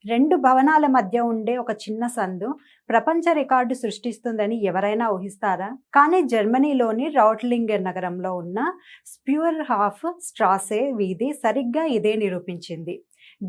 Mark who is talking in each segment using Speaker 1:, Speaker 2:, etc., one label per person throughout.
Speaker 1: రెండు భవనాల మధ్య ఉండే ఒక చిన్న సందు ప్రపంచ రికార్డు సృష్టిస్తుందని ఎవరైనా ఊహిస్తారా? కానీ జర్మనీలోని రౌట్లింగెర్ నగరంలో ఉన్న స్ప్యూర్హాఫ్ స్ట్రాసే వీధి సరిగ్గా ఇదే నిరూపించింది.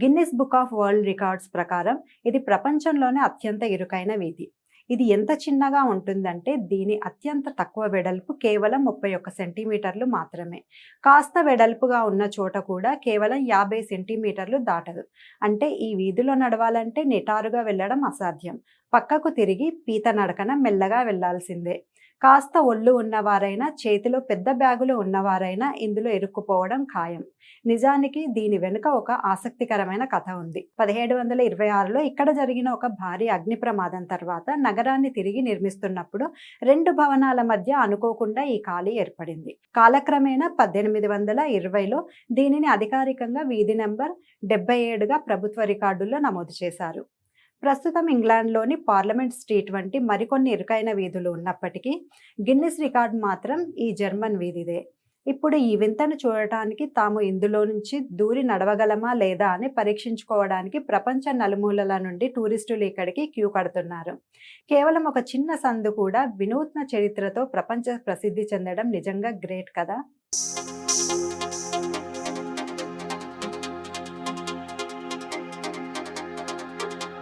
Speaker 1: Guinness book of world records ప్రకారం ఇది ప్రపంచంలోనే అత్యంత ఇరుకైన వీధి. ఇది ఎంత చిన్నగా ఉంటుందంటే దీని అత్యంత తక్కువ వెడల్పు కేవలం 31 సెంటీమీటర్లు మాత్రమే. కాస్త వెడల్పుగా ఉన్న చోట కూడా కేవలం 50 సెంటీమీటర్లు దాటదు. అంటే ఈ వీధిలో నడవాలంటే నిటారుగా వెళ్ళడం అసాధ్యం. పక్కకు తిరిగి పీత నడకన మెల్లగా వెళ్లాల్సిందే. కాస్త ఒళ్ళు ఉన్నవారైనా, చేతిలో పెద్ద బ్యాగులు ఉన్నవారైనా ఇందులో ఇరుక్కుపోవడం ఖాయం. నిజానికి దీని వెనుక ఒక ఆసక్తికరమైన కథ ఉంది. 1726లో ఇక్కడ జరిగిన ఒక భారీ అగ్ని ప్రమాదం తర్వాత నగరాన్ని తిరిగి నిర్మిస్తున్నప్పుడు రెండు భవనాల మధ్య అనుకోకుండా ఈ ఖాళీ ఏర్పడింది. కాలక్రమేణా 1820లో దీనిని అధికారికంగా వీధి నంబర్ 77గా ప్రభుత్వ రికార్డుల్లో నమోదు చేశారు. ప్రస్తుతం ఇంగ్లాండ్లోని పార్లమెంట్ స్ట్రీట్ వంటి మరికొన్ని ఇరుకైన వీధులు ఉన్నప్పటికీ గిన్నిస్ రికార్డు మాత్రం ఈ జర్మన్ వీధిదే. ఇప్పుడు ఈ వింతను చూడటానికి, తాము ఇందులో నుంచి దూరి నడవగలమా లేదా అని పరీక్షించుకోవడానికి ప్రపంచ నలుమూలల నుండి టూరిస్టులు ఇక్కడికి క్యూ కడుతున్నారు. కేవలం ఒక చిన్న సందు కూడా వినూత్న చరిత్రతో ప్రపంచ ప్రసిద్ధి చెందడం నిజంగా గ్రేట్ కదా.